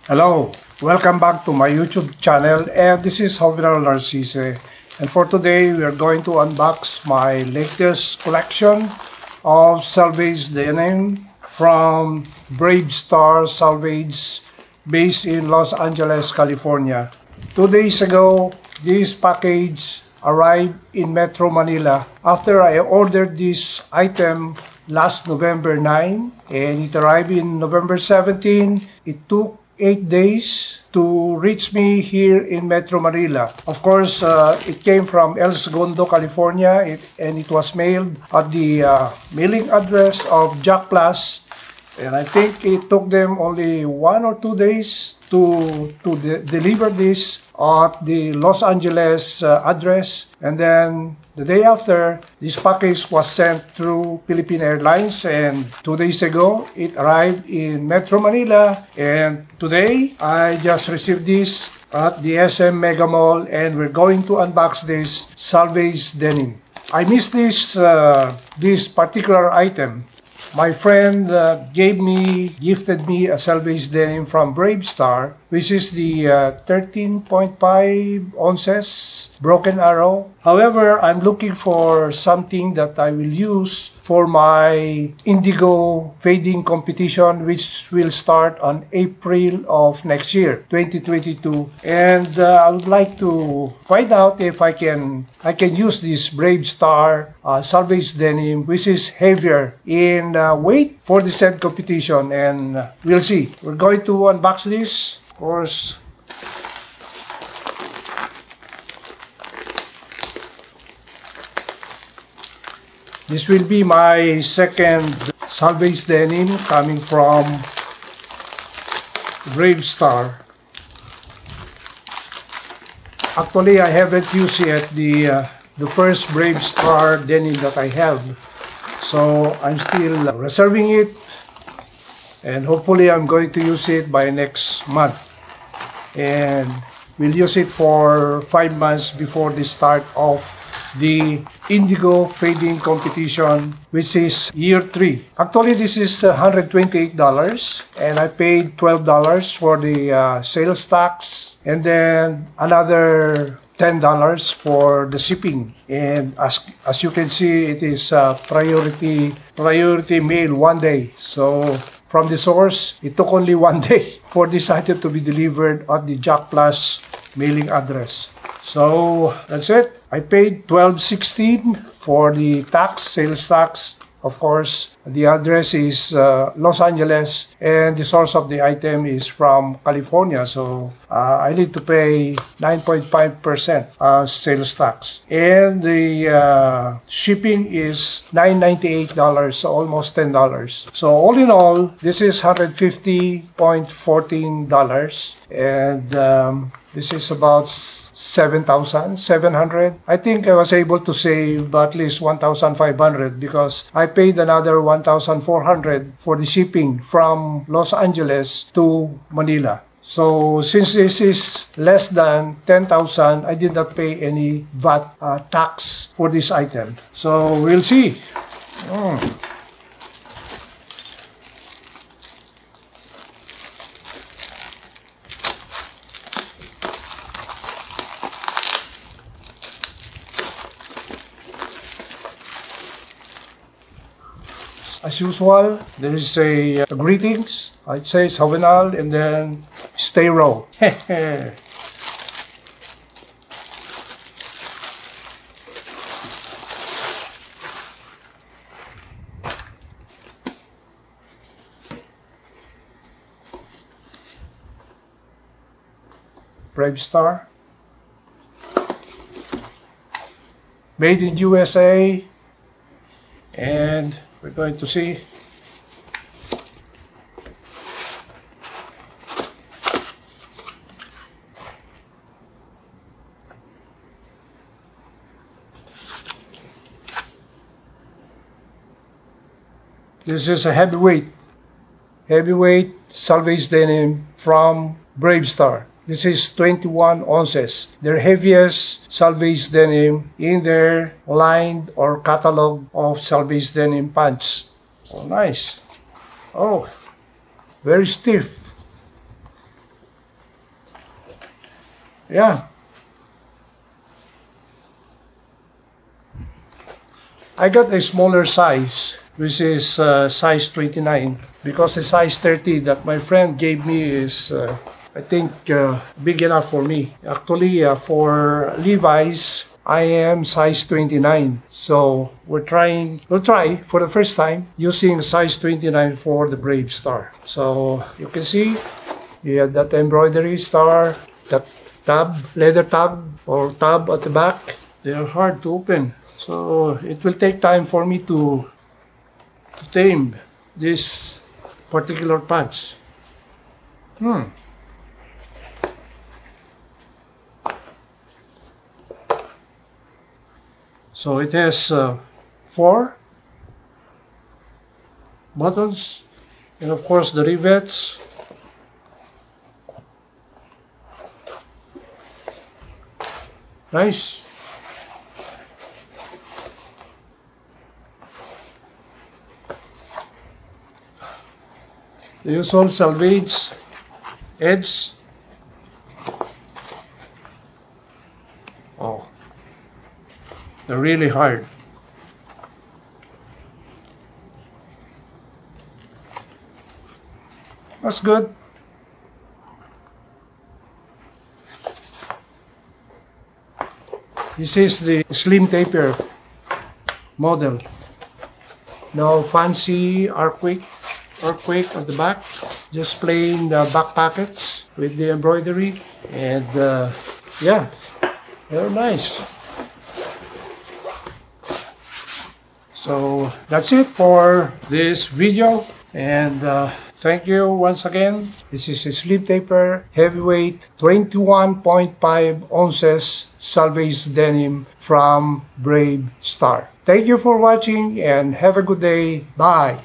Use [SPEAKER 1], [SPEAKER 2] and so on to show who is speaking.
[SPEAKER 1] Hello, welcome back to my YouTube channel, and this is Selvedge. And for today we are going to unbox my latest collection of Selvedge Denim from Brave Star Selvage based in Los Angeles, California. 2 days ago, this package arrived in Metro Manila after I ordered this item last November 9 and it arrived in November 17. It took 8 days to reach me here in Metro Manila. Of course, it came from El Segundo, California, and it was mailed at the mailing address of Jack Plus. And I think it took them only 1 or 2 days to deliver this at the Los Angeles address. And then the day after, this package was sent through Philippine Airlines, and 2 days ago, it arrived in Metro Manila. And today, I just received this at the SM Mega Mall, and we're going to unbox this Selvedge Denim. I missed this particular item. My friend gifted me a Selvedge Denim from Brave Star, which is the 13.5 ounces Broken Arrow. However, I'm looking for something that I will use for my Indigo Fading Competition, which will start on April of next year, 2022. And I would like to find out if I can use this Brave Star Selvedge Denim, which is heavier in weight for the said competition, and we'll see. We're going to unbox this, of course. This will be my second Selvedge Denim coming from Brave Star. Actually, I haven't used yet the first Brave Star denim that I have, so I'm still reserving it, and hopefully I'm going to use it by next month, and we'll use it for 5 months before the start of the Indigo Fading Competition, which is year 3. Actually, this is $128, and I paid $12 for the sales tax, and then another $10 for the shipping. And as you can see, it is priority mail 1 day. So from the source, it took only 1 day for this item to be delivered at the Jack Plus mailing address. So that's it. I paid $12.16 for the tax, sales tax. Of course, the address is Los Angeles, and the source of the item is from California. So I need to pay 9.5% sales tax. And the shipping is $9.98, so almost $10. So all in all, this is $150.14, and this is about $7,700. I think I was able to save at least $1,500 because I paid another $1,400 for the shipping from Los Angeles to Manila. So since this is less than $10,000, I did not pay any VAT tax for this item. So we'll see. As usual, there is a greetings. It says Havenal and then stay raw. Brave Star. Made in USA. And we're going to see. This is a heavyweight Selvedge Denim from Brave Star. This is 21 ounces. Their heaviest Selvedge Denim in their line or catalog of Selvedge Denim pants. Oh, nice. Oh, very stiff. Yeah, I got a smaller size, which is size 29, because the size 30 that my friend gave me is, I think, big enough for me. Actually, for Levi's, I am size 29. So we'll try for the first time using size 29 for the Brave Star. So you can see, you have that embroidery star, that tab, leather tab or tab at the back. They are hard to open. So it will take time for me to tame this particular patch. So it has 4 buttons, and of course the rivets. Nice. The usual Selvage edge. Oh, they're really hard. That's good. This is the slim taper model. No fancy earthquake at the back. Just plain back pockets with the embroidery, and yeah, they're nice. So that's it for this video, and thank you once again. This is a sleeve taper, heavyweight, 21.5 ounces Selvedge denim from Brave Star. Thank you for watching and have a good day. Bye.